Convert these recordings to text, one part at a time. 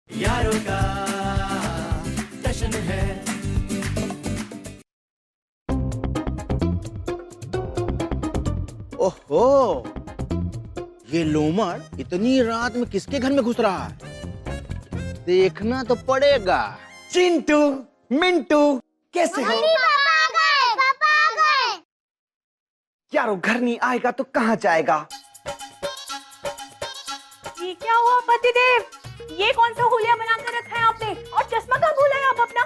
यारों का जश्न है। ओहो, ये लोमड़ इतनी रात में किसके घर में घुस रहा है? देखना तो पड़ेगा। चिंटू, मिंटू, कैसे हो? पापा आ गए। यारो घर नहीं आएगा तो कहाँ जाएगा? ये क्या हुआ पतिदेव? ये कौन सा हुलिया बना कर रखा है आपने? और चश्मा कहाँ भूला है आप अपना?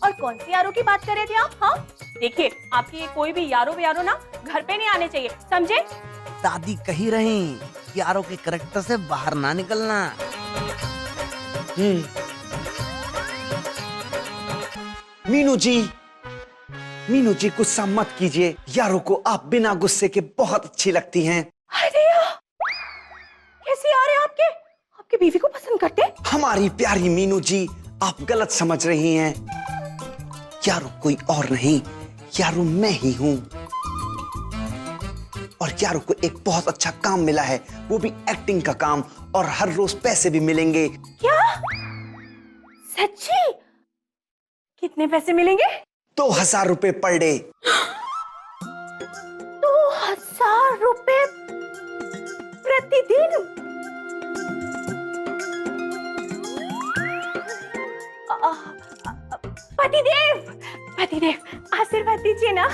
और कौन सी यारों की बात कर रहे थे आप? हाँ, देखिए आपकी ये कोई भी यारो ना घर पे नहीं आने चाहिए, समझे? दादी कही रही यारों के करैक्टर से बाहर ना निकलना। मीनू जी गुस्सा मत कीजिए। यारों को आप बिना गुस्से के बहुत अच्छी लगती हैं। अरे यार, कैसे यार है आपके? आपकी बीवी को पसंद करते? हमारी प्यारी मीनू जी, आप गलत समझ रही हैं। यारो कोई और नहीं, यारो मैं ही हूँ। और यारो को एक बहुत अच्छा काम मिला है, वो भी एक्टिंग का काम, और हर रोज पैसे भी मिलेंगे। क्या? सच्ची? कितने पैसे मिलेंगे? 2000 रुपए पर डे। 2000 रुपए प्रतिदिन? पतिदेव आशीर्वाद दीजिए ना।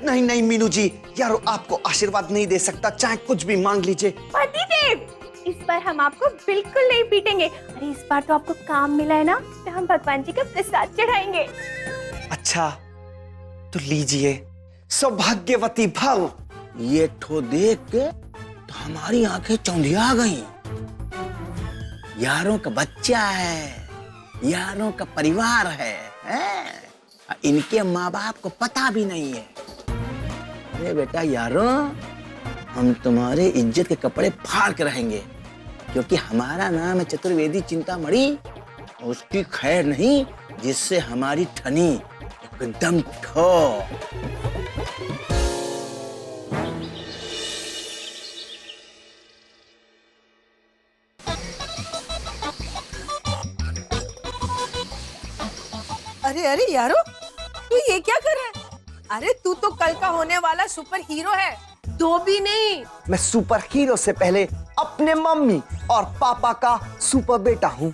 नहीं मीनू जी, यारो आपको आशीर्वाद नहीं दे सकता, चाहे कुछ भी मांग लीजिए। पतिदेव, इस बार हम आपको बिल्कुल नहीं पीटेंगे। अरे इस बार तो आपको काम मिला है ना, तो हम भगवान जी का प्रसाद चढ़ाएंगे। अच्छा तो लीजिए, सौभाग्यवती भव। ये ठो देख के तो हमारी आंखें चौंधिया गई। यारों का बच्चा है, यारों का परिवार है, इनके माँ बाप को पता भी नहीं है। अरे बेटा यारों, हम तुम्हारे इज्जत के कपड़े फाड़ के रहेंगे, क्योंकि हमारा नाम है चतुर्वेदी चिंतामणि। उसकी खैर नहीं जिससे हमारी ठनी एकदम ठो। अरे अरे यारो, तू ये क्या कर रहा है? अरे तू तो कल का होने वाला सुपर हीरो है, दो भी नहीं। मैं सुपर हीरो से पहले अपने मम्मी और पापा का सुपर बेटा हूँ।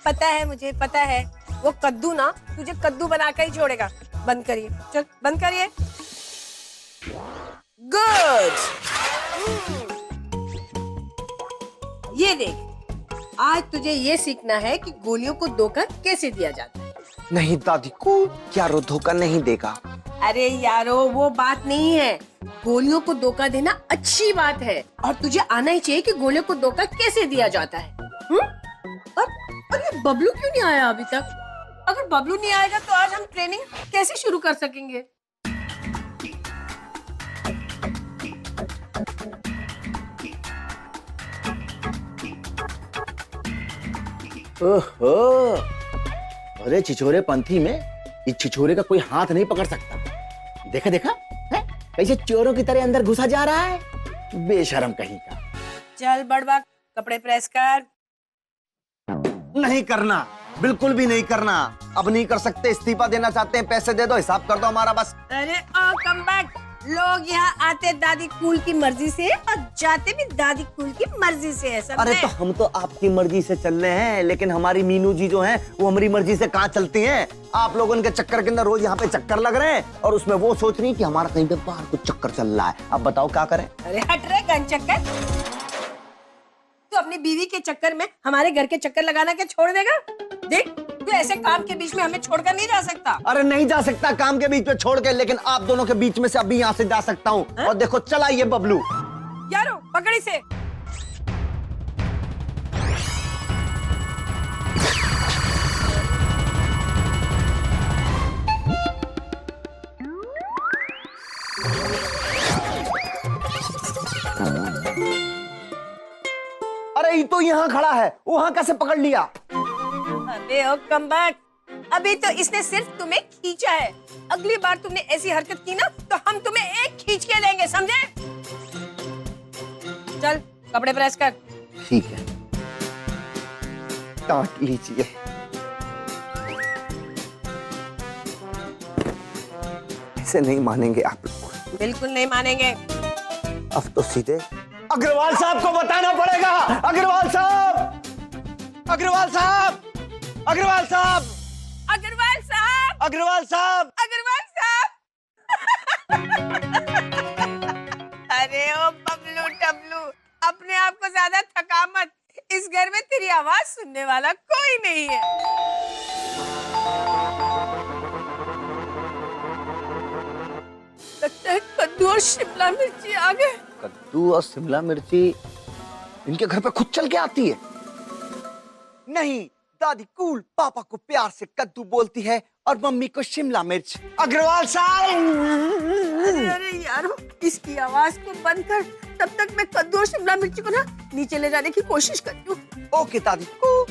पता है, मुझे पता है। वो कद्दू ना तुझे कद्दू बनाकर ही छोड़ेगा। बंद करिए, चल बंद करिए। गुड। ये देख, आज तुझे ये सीखना है कि गोलियों को धोखा कैसे दिया जाता है। नहीं दादी को यारो धोखा नहीं देगा। अरे यारो, वो बात नहीं है। गोलियों को धोखा देना अच्छी बात है, और तुझे आना ही चाहिए कि गोलियों को धोखा कैसे दिया जाता है। और ये बबलू क्यों नहीं आया अभी तक? अगर बबलू नहीं आएगा तो आज हम ट्रेनिंग कैसे शुरू कर सकेंगे? ओहो, अरे छिछोरे पंथी में इस छिछोरे का कोई हाथ नहीं पकड़ सकता। देखा देखा है? कैसे चोरों की तरह अंदर घुसा जा रहा है, बेशरम कहीं का। चल बड़वा, कपड़े प्रेस कर। नहीं करना, बिल्कुल भी नहीं करना। अब नहीं कर सकते, इस्तीफा देना चाहते हैं, पैसे दे दो, हिसाब कर दो हमारा बस। अरे ओ कम बैक। लोग यहाँ आते दादी कूल की मर्जी से और जाते भी दादी कूल की मर्जी से है। अरे तो हम तो आपकी मर्जी से चल रहे हैं, लेकिन हमारी मीनू जी जो हैं वो हमारी मर्जी से कहाँ चलती हैं। आप लोगों के चक्कर के अंदर रोज यहाँ पे चक्कर लग रहे हैं, और उसमें वो सोच रही है कि हमारा कहीं पे बाहर कुछ चक्कर चल रहा है। अब बताओ क्या करें? अरे हट रे गन चक्कर। तू अपनी बीवी के चक्कर में हमारे घर के चक्कर लगाना क्या छोड़ देगा? देख, तू ऐसे काम के बीच में हमें छोड़कर नहीं जा सकता। अरे नहीं जा सकता काम के बीच में छोड़ के, लेकिन आप दोनों के बीच में से अभी यहाँ से जा सकता हूँ। और देखो चला ये बबलू। यारो पकड़ी से। अरे ये तो यहाँ खड़ा है, वहाँ कैसे पकड़ लिया? अबे ओ कम बैक, अभी तो इसने सिर्फ तुम्हें खींचा है। अगली बार तुमने ऐसी हरकत की ना तो हम तुम्हें एक खींच के लेंगे, समझे? चल कपड़े प्रेस कर। ठीक है। डांट लीजिए। ऐसे नहीं मानेंगे आप लोग। बिल्कुल नहीं मानेंगे। अब तो सीधे अग्रवाल साहब को बताना पड़ेगा। अग्रवाल साहब, अग्रवाल साहब, अग्रवाल साहब, अग्रवाल साहब, अग्रवाल साहब, अग्रवाल साहब। अरे ओ बबलू टबलू, अपने आप को ज्यादा थका मत। इस घर में तेरी आवाज सुनने वाला कोई नहीं है। लगता है कद्दू और शिमला मिर्ची आ गए। कद्दू और शिमला मिर्ची इनके घर पे खुद चल के आती है। नहीं, दादी कूल पापा को प्यार से कद्दू बोलती है और मम्मी को शिमला मिर्च। अग्रवाल साहब, अरे यारो, इसकी आवाज को बंद कर। तब तक मैं कद्दू और शिमला मिर्ची को ना नीचे ले जाने की कोशिश करती हूँ। ओके दादी कू।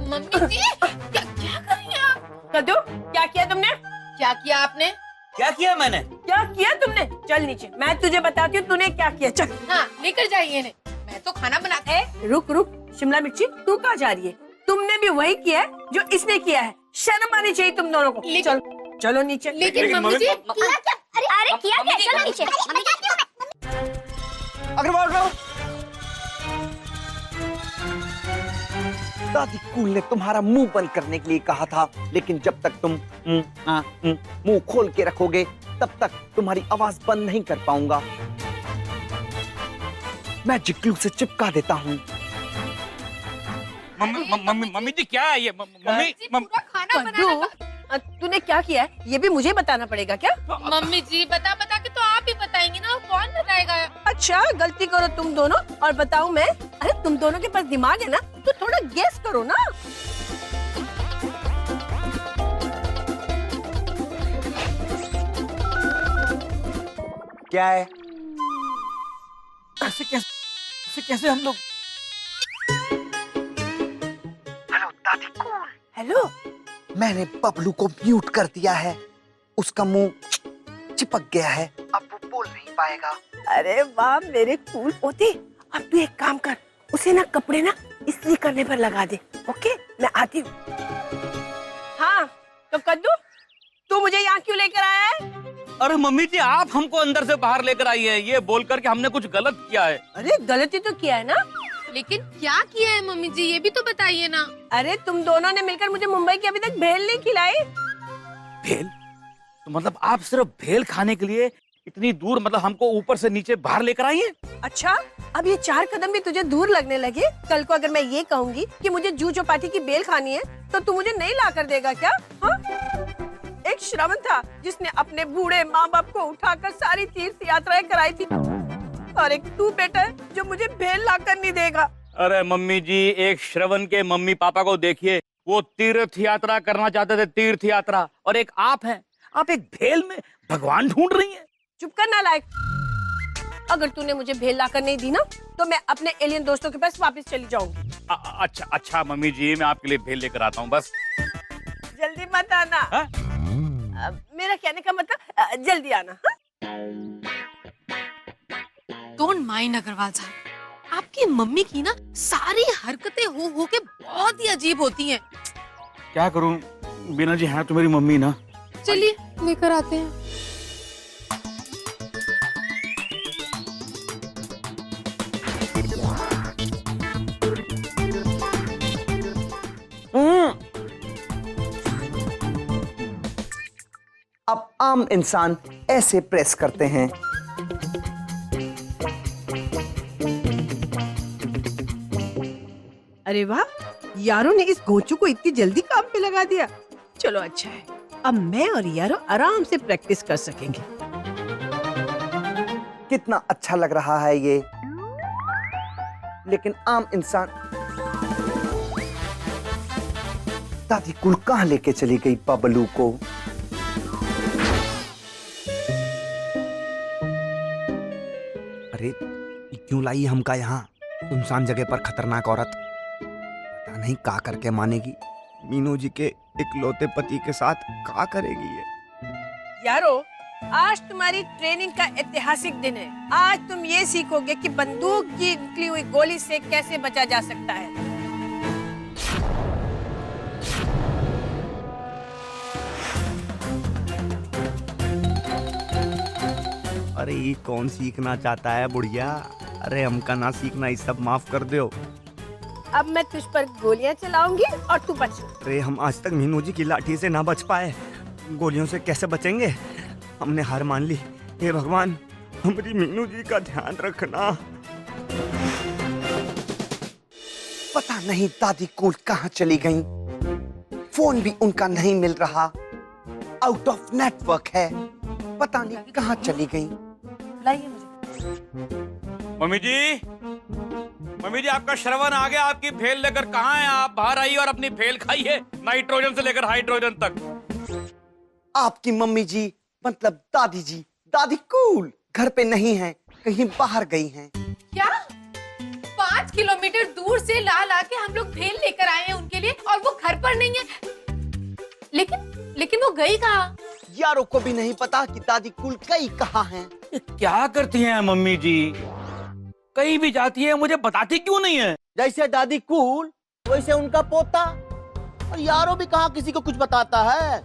मम्मी जी क्या कर रही हैं आप? कद्दू, क्या किया तुमने? क्या किया आपने? क्या किया मैंने? क्या किया तुमने? चल नीचे, मैं तुझे बताती हूँ तूने क्या किया। चल। हाँ लेकर जाइए इन्हें, मैं तो खाना बनाते हैं। रुक रुक, शिमला मिर्ची तू कहाँ जा रही है? तुमने भी वही किया है जो इसने किया है। शर्म आनी चाहिए तुम दोनों को। चलो चलो नीचे। लेकिन मम्मी जी किया क्या? अरे किया क्या? चलो नीचे। मम्मी क्या किया? अग्रवाल साहब, दादी कूल ने तुम्हारा मुंह बंद करने के लिए कहा था, लेकिन जब तक तुम मुंह खोल के रखोगे तब तक तुम्हारी आवाज बंद नहीं कर पाऊंगा। मैं जिग्लू से चिपका देता हूँ। मम्मी जी क्या है ये? मम्मी जी पूरा खाना बनाना। तूने क्या किया है ये भी मुझे बताना पड़ेगा क्या? मम्मी जी बता बता के तो आप ही बताएंगी ना, कौन बताएगा? अच्छा, गलती करो तुम दोनों और बताऊं मैं? अरे तुम दोनों के पास दिमाग है ना, तो थोड़ा गेस करो ना। क्या है? ऐसे कैसे हम लोग? हेलो दादी कूल। हेलो। मैंने बबलू को म्यूट कर दिया है। उसका मुंह चिपक गया है, अब वो बोल नहीं पाएगा। अरे वाह मेरे कूल पोते। अब तू एक काम कर, उसे ना कपड़े ना इस्त्री करने पर लगा दे। ओके, मैं आती हूँ। हाँ तो कद्दू, तू मुझे यहाँ क्यों लेकर आया है? अरे मम्मी जी आप हमको अंदर से बाहर लेकर आई है ये बोलकर कि हमने कुछ गलत किया है। अरे गलती तो किया है ना। लेकिन क्या किया है मम्मी जी, ये भी तो बताइए ना। अरे तुम दोनों ने मिलकर मुझे मुंबई की अभी तक भेल नहीं खिलाई। भेल? तो मतलब आप सिर्फ भेल खाने के लिए इतनी दूर, मतलब हमको ऊपर से नीचे बाहर लेकर आई है? अच्छा, अब ये 4 कदम भी तुझे दूर लगने लगे। कल को अगर मैं ये कहूँगी कि मुझे जू चौपाटी की बेल खानी है तो तू मुझे नहीं ला कर देगा क्या? हाँ? एक श्रवण था जिसने अपने बूढ़े माँ बाप को उठाकर सारी तीर्थ यात्राएं कराई थी, और एक तू बेटा है जो मुझे भेल ला कर नहीं देगा। अरे मम्मी जी, एक श्रवण के मम्मी पापा को देखिए, वो तीर्थ यात्रा करना चाहते थे, तीर्थ यात्रा, और एक आप हैं, आप एक भेल में भगवान ढूंढ रही हैं। चुप कर नालायक। अगर तूने मुझे भेल ला कर नहीं दी ना तो मैं अपने एलियन दोस्तों के पास वापस चली जाऊंगी। अच्छा मम्मी जी, मैं आपके लिए भेल लेकर आता हूँ, बस जल्दी मत आना। मेरा कहने का मतलब जल्दी आना। डोंट माइंड अग्रवाल साहब, आपकी मम्मी की ना सारी हरकतें हो के बहुत ही अजीब होती हैं। क्या करूं, बीना जी हैं तो मेरी मम्मी ना। चलिए लेकर आते हैं। अब आम इंसान ऐसे प्रेस करते हैं। अरे वाह, यारो ने इस गोचू को इतनी जल्दी काम पे लगा दिया। चलो अच्छा है, अब मैं और यारो आराम से प्रैक्टिस कर सकेंगे। कितना अच्छा लग रहा है ये, लेकिन आम इंसान। दादी कुल कहाँ लेके चली गई बबलू को? अरे क्यों लाई हमका यहाँ सुनसान जगह पर खतरनाक औरत? पता नहीं का करके मानेगी। मीनू जी के इकलौते पति के साथ क्या करेगी ये? यारो, आज तुम्हारी ट्रेनिंग का ऐतिहासिक दिन है। आज तुम ये सीखोगे कि बंदूक की निकली हुई गोली से कैसे बचा जा सकता है। अरे ये कौन सीखना चाहता है बुढ़िया? अरे हमका ना सीखना, ये सब माफ कर दो। अब मैं तुझ पर गोलियां चलाऊंगी और तू बच। अरे हम आज तक मीनू जी की लाठी से ना बच पाए, गोलियों से कैसे बचेंगे? हमने हार मान ली। हे भगवान, हमारी मीनू जी का ध्यान रखना। पता नहीं दादी कूल कहाँ चली गईं? फोन भी उनका नहीं मिल रहा, आउट ऑफ नेटवर्क है। पता नहीं कहाँ चली गईं। बुलाइए मुझे। मम्मी जी आपका श्रवण आ गया। आपकी भेल लेकर कहाँ हैं आप? बाहर आइए और अपनी भेल खाइए, नाइट्रोजन से लेकर हाइड्रोजन तक। आपकी मम्मी जी मतलब दादी जी, दादी कूल घर पे नहीं है, कहीं बाहर गई हैं। क्या 5 किलोमीटर दूर से ला ला के हम लोग भेल लेकर आए हैं उनके लिए और वो घर पर नहीं है? लेकिन वो गई कहाँ? यारों को भी नहीं पता कि दादी कूल गई कहाँ हैं। ये क्या करती हैं मम्मी जी? कहीं भी जाती है मुझे बताती क्यों नहीं है? जैसे दादी कूल वैसे उनका पोता, और यारों भी कहाँ किसी को कुछ बताता है।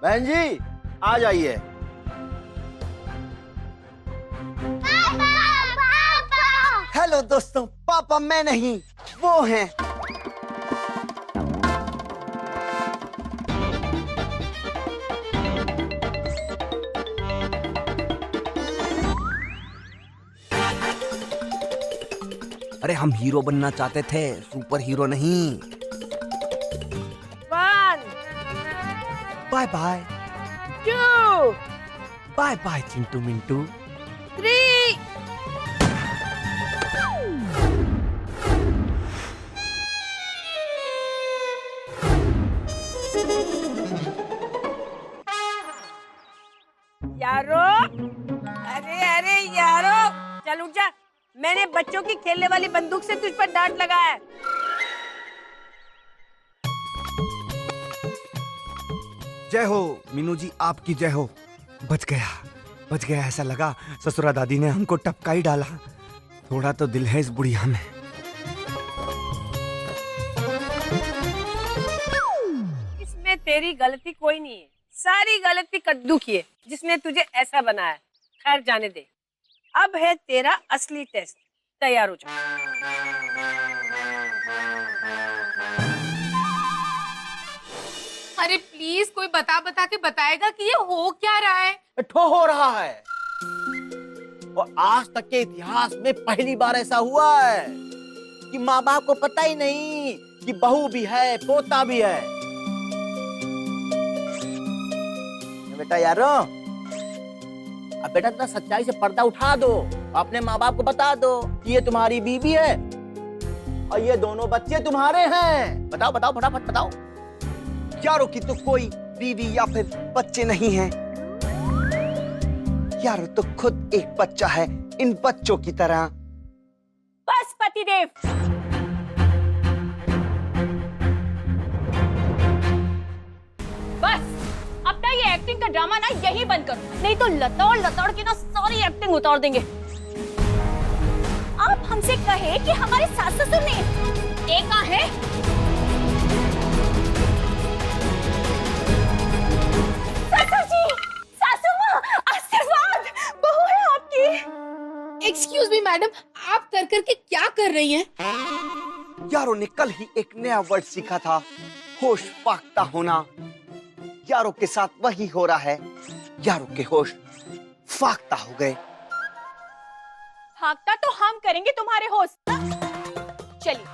बहन जी आ जाइए। हेलो दोस्तों, पापा मैं नहीं, वो हैं। अरे हम हीरो बनना चाहते थे, सुपर हीरो नहीं। Bye bye. 2 bye bye Chintu Mintu. 3 यारो, अरे यारो, चल उठ जा। मैंने बच्चों की खेलने वाली बंदूक से तुझ पर डांट लगाया है। जय हो मीनू जी, आपकी जय हो। बच गया। ऐसा लगा ससुरा दादी ने हमको टपका ही डाला। थोड़ा तो दिल है इस बुढ़िया में। इसमें तेरी गलती कोई नहीं है, सारी गलती कद्दू की है जिसने तुझे ऐसा बनाया। खैर जाने दे, अब है तेरा असली टेस्ट। तैयार हो जा। अरे प्लीज कोई बता के बताएगा कि ये हो क्या रहा है? ठो हो रहा है, और आज तक के इतिहास में पहली बार ऐसा हुआ है कि माँ बाप को पता ही नहीं कि बहू भी है पोता भी है। बेटा यारो, अब बेटा इतना सच्चाई से पर्दा उठा दो, अपने माँ बाप को बता दो कि ये तुम्हारी बीवी है और ये दोनों बच्चे तुम्हारे हैं। बताओ बताओ फटाफट बताओ। यारों की तो कोई बीवी या फिर बच्चे नहीं हैं। यारों तो खुद एक बच्चा है, इन बच्चों की तरह। बस पतिदेव, बस अपना ये एक्टिंग का ड्रामा ना यही बंद करो, नहीं तो लतड़ के ना सारी एक्टिंग उतार देंगे। आप हमसे कहे कि हमारे सास ससुर ने एक है, ससुर जी, सासू माँ, आशीर्वाद, बहू है आपकी। एक्सक्यूज मी मैडम, आप कर के क्या कर रही हैं? यारों ने कल ही एक नया वर्ड सीखा था, होश फाख्ता होना। यारों के साथ वही हो रहा है, यारों के होश फाख्ता हो गए। फाख्ता तो हम करेंगे तुम्हारे होश। चलिए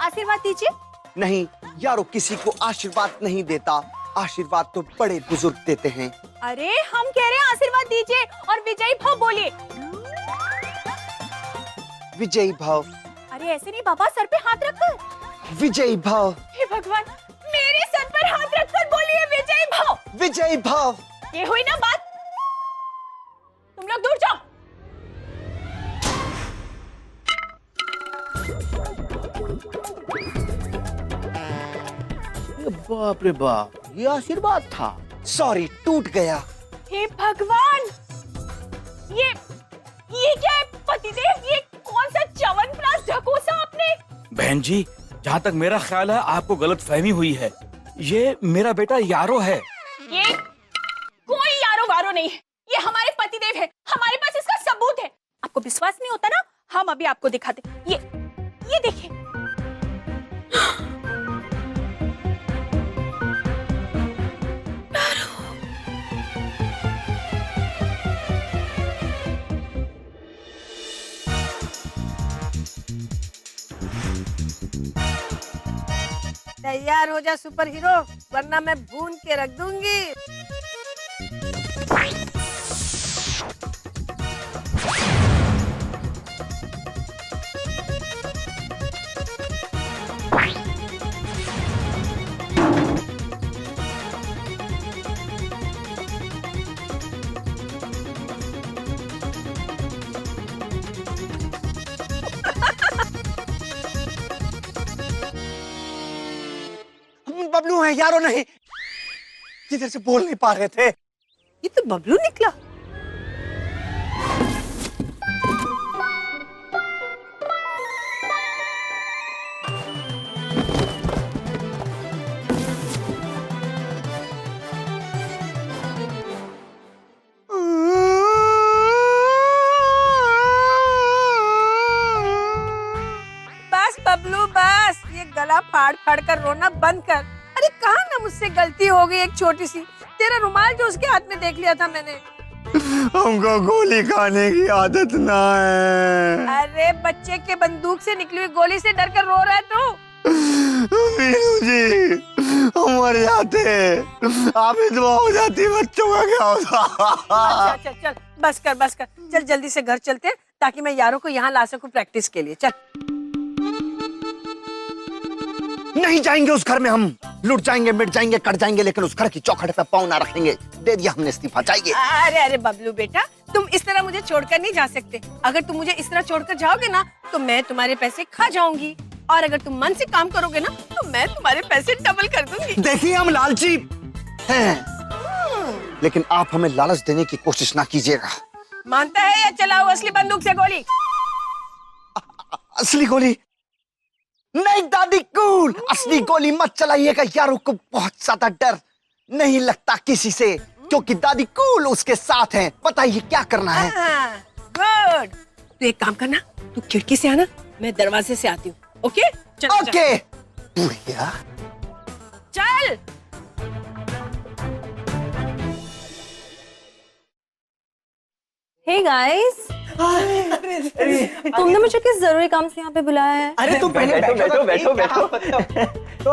आशीर्वाद दीजिए। नहीं, यारों किसी को आशीर्वाद नहीं देता, आशीर्वाद तो बड़े बुजुर्ग देते हैं। अरे हम कह रहे हैं आशीर्वाद दीजिए और विजयी भव बोलिए। विजयी भव। अरे ऐसे नहीं बाबा, सर पे हाथ रखकर। विजयी भव। हे भगवान, मेरे सर पर हाथ रखकर बोलिए विजयी भव। विजयी भव। ये हुई ना बात, तुम लोग दूर जाओ। अरे बाप रे बाप, ये आशीर्वाद था। सॉरी, टूट गया। हे भगवान, ये क्या है पतिदेव? ये कौन सा च्यवनप्राश ढकोसा आपने? बहन जी, जहाँ तक मेरा ख्याल है आपको गलत फहमी हुई है। ये मेरा बेटा यारो है। ये कोई यारो वारो नहीं है, ये हमारे पतिदेव है। हमारे पास इसका सबूत है। आपको विश्वास नहीं होता ना, हम अभी आपको दिखाते। ये देखिए। तैयार हो जा सुपर हीरो, वरना मैं भून के रख दूंगी। बबलू है यारो नहीं, किधर से बोल नहीं पा रहे थे। ये तो बबलू निकला। बस बबलू बस, ये गला फाड़ फाड़ कर रोना बंद कर। अरे कहा ना मुझसे गलती हो गई एक छोटी सी। तेरा रुमाल जो उसके हाथ में देख लिया था मैंने। हमको गोली खाने की आदत ना है। अरे बच्चे के बंदूक से निकली हुई गोली से डर कर रो रहा है तू? मीनू जी, हम मर जाते, आप विधवा हो जाती, बच्चों का क्या होता। चल चल चल, बस कर चल, जल्दी से घर चलते हैं ताकि मैं यारों को यहाँ ला सकूं प्रैक्टिस के लिए। चल। नहीं जाएंगे उस घर में, हम लुट जाएंगे, मिट जाएंगे, कट जाएंगे, लेकिन उस घर की चौखट पे पाँव ना रखेंगे। दे दिया हमने इस्तीफा, जाइए। अरे बबलू बेटा, तुम इस तरह मुझे छोड़कर नहीं जा सकते। अगर तुम मुझे इस तरह छोड़कर जाओगे ना तो मैं तुम्हारे पैसे खा जाऊंगी, और अगर तुम मन से काम करोगे ना तो मैं तुम्हारे पैसे डबल कर दूंगी। देखिए हम लालची हैं, लेकिन आप हमें लालच देने की कोशिश ना कीजिएगा। मानता है या चलाओ असली बंदूक से गोली? असली गोली नहीं दादी कूल, असली गोली मत चलाइएगा। यारों को बहुत ज्यादा डर नहीं लगता किसी से, क्योंकि दादी कूल उसके साथ हैं। बताइए क्या करना है? गुड। तू एक काम करना, तू खिड़की से आना, मैं दरवाजे से आती हूँ। ओके? चल, ओके। बुढ़िया चल। हे गाइस, तुमने मुझे किस जरूरी काम से यहाँ पे बुलाया है? अरे तू पहले बैठो। तो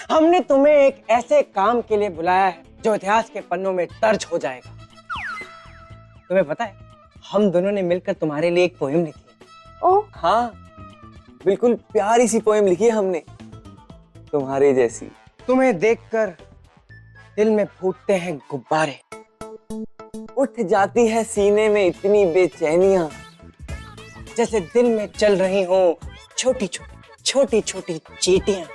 हमने तुम्हें एक ऐसे काम के लिए बुलाया है जो इतिहास के पन्नों में दर्ज हो जाएगा। तुम्हें पता है, हम दोनों ने मिलकर तुम्हारे लिए एक पोएम लिखी है। ओह हाँ, बिल्कुल प्यारी सी पोएम लिखी है हमने, तुम्हारी जैसी। तुम्हें देखकर दिल में फूटते हैं गुब्बारे, उठ जाती है सीने में इतनी बेचैनियां, जैसे दिल में चल रही हो छोटी छोटी चींटियां।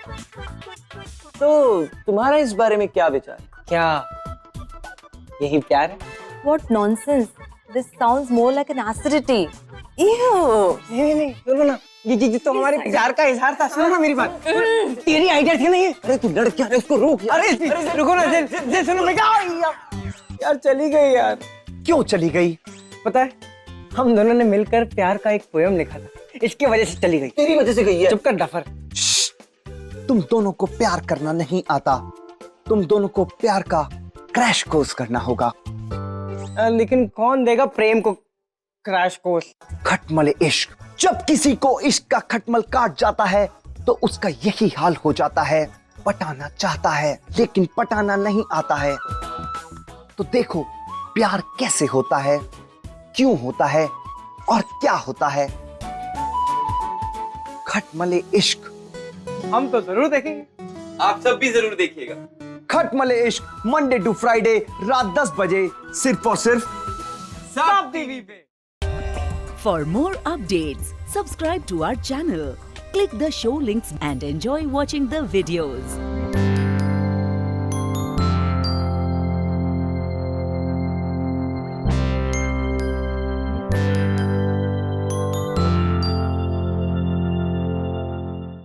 तो तुम्हारा इस बारे में क्या विचार? क्या यही प्यार है? What nonsense, this sounds more like an acidity. नहीं, सुनो ना, ये तो हमारे प्यार का इजहार था। सुनो ना मेरी बात, तेरी आइडिया थी ना ये। अरे तू लड़ क्या रहा है, उसको रोक यार। अरे रुको ना, दे सुनो। मैं यार चली गई यार। क्यों चली गई? पता है, हम दोनों ने मिलकर प्यार का एक पोएम लिखा था, इसकी वजह से चली गई। तेरी वजह से गई है? चुप कर डफर। तुम दोनों को प्यार करना नहीं आता, तुम दोनों को प्यार का क्रैश कोर्स करना होगा। लेकिन कौन देगा प्रेम को क्रैश कोर्स? खटमल इश्क। जब किसी को इश्क का खटमल काट जाता है तो उसका यही हाल हो जाता है। पटाना चाहता है लेकिन पटाना नहीं आता है। तो देखो प्यार कैसे होता है, क्यों होता है और क्या होता है। खटमले इश्क हम तो जरूर देखेंगे, आप सब भी जरूर देखिएगा। खटमले इश्क मंडे टू फ्राइडे रात 10 बजे सिर्फ और सिर्फ साफ टीवी पे। For more updates, subscribe to our channel, click the show links and enjoy watching the videos.